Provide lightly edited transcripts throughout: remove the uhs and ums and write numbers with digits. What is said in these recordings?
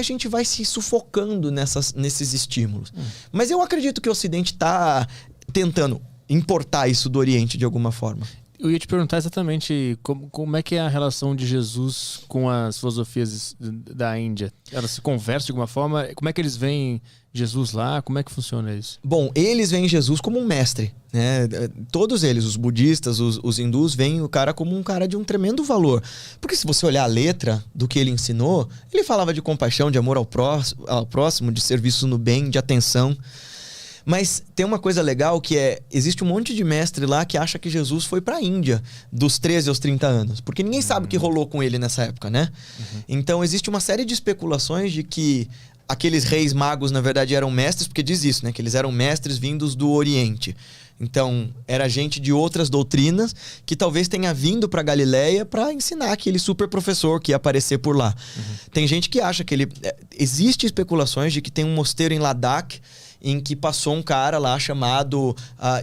a gente vai se sufocando nesses estímulos. Mas eu acredito que o Ocidente está tentando importar isso do Oriente de alguma forma. Eu ia te perguntar exatamente como é que é a relação de Jesus com as filosofias da Índia. Elas se conversam de alguma forma? Como é que eles veem Jesus lá? Como é que funciona isso? Bom, eles veem Jesus como um mestre, né? Todos eles, os budistas, os hindus, veem o cara como um cara de um tremendo valor. Porque se você olhar a letra do que ele ensinou, ele falava de compaixão, de amor ao próximo, de serviço no bem, de atenção. Mas tem uma coisa legal que existe um monte de mestre lá que acha que Jesus foi para a Índia dos 13 aos 30 anos. Porque ninguém sabe o que rolou com ele nessa época, né? Então existe uma série de especulações de que aqueles reis magos, na verdade, eram mestres, porque diz isso, né? Que eles eram mestres vindos do Oriente. Então, era gente de outras doutrinas que talvez tenha vindo para Galileia para ensinar aquele super professor que ia aparecer por lá. Tem gente que acha que ele... Existem especulações de que tem um mosteiro em Ladakh em que passou um cara lá chamado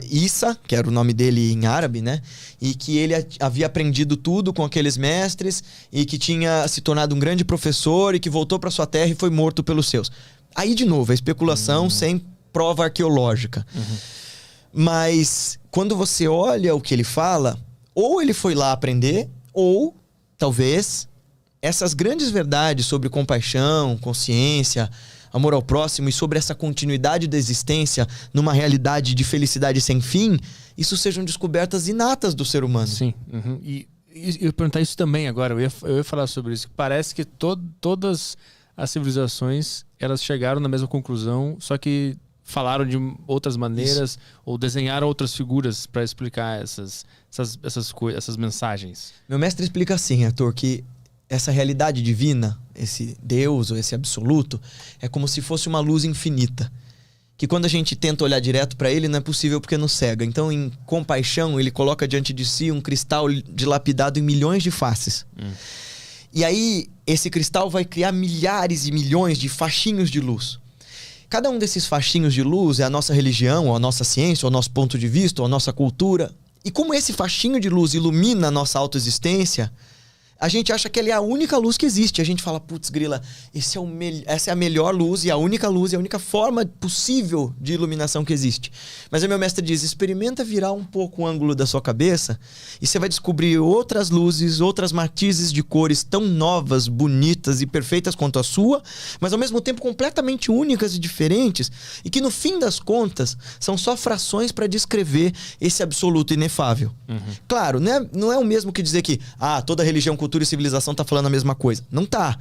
Issa, que era o nome dele em árabe, né? E que ele havia aprendido tudo com aqueles mestres e que tinha se tornado um grande professor e que voltou para sua terra e foi morto pelos seus. Aí, de novo, a especulação sem prova arqueológica. Mas, quando você olha o que ele fala, ou ele foi lá aprender, ou, talvez, essas grandes verdades sobre compaixão, consciência, amor ao próximo e sobre essa continuidade da existência numa realidade de felicidade sem fim, isso sejam descobertas inatas do ser humano. Sim. E eu ia perguntar isso também agora, eu ia falar sobre isso. Parece que todas as civilizações, elas chegaram na mesma conclusão, só que falaram de outras maneiras ou desenharam outras figuras para explicar essas mensagens. Meu mestre explica assim, Arthur, que essa realidade divina, esse Deus ou esse absoluto, é como se fosse uma luz infinita. Que quando a gente tenta olhar direto para ele, não é possível porque nos cega. Então, em compaixão, ele coloca diante de si um cristal dilapidado em milhões de faces. E aí, esse cristal vai criar milhares e milhões de faixinhos de luz. Cada um desses faixinhos de luz é a nossa religião, ou a nossa ciência, ou o nosso ponto de vista, ou a nossa cultura. E como esse faixinho de luz ilumina a nossa autoexistência, a gente acha que ele é a única luz que existe. A gente fala, putz, grila, essa é a melhor luz e a única luz e a única forma possível de iluminação que existe. Mas o meu mestre diz, experimenta virar um pouco o ângulo da sua cabeça e você vai descobrir outras luzes, outras matizes de cores tão novas, bonitas e perfeitas quanto a sua, mas ao mesmo tempo completamente únicas e diferentes e que no fim das contas são só frações para descrever esse absoluto inefável. Claro, não é o mesmo que dizer que toda religião, cultura e civilização tá falando a mesma coisa. Não tá.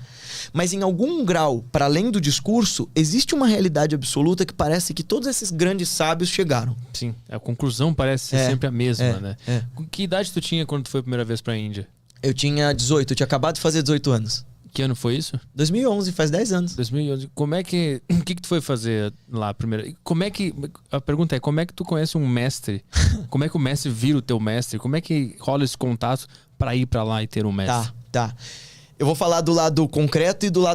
Mas em algum grau, para além do discurso, existe uma realidade absoluta que parece que todos esses grandes sábios chegaram. Sim, a conclusão parece ser sempre a mesma, né? Que idade tu tinha quando tu foi a primeira vez pra Índia? Eu tinha 18, eu tinha acabado de fazer 18 anos. Que ano foi isso? 2011, faz 10 anos. 2011. Como é que... O que tu foi fazer lá primeiro? A pergunta é, como é que tu conhece um mestre? Como é que o mestre vira o teu mestre? Como é que rola esse contato para ir para lá e ter um mestre? Tá. Eu vou falar do lado concreto e do lado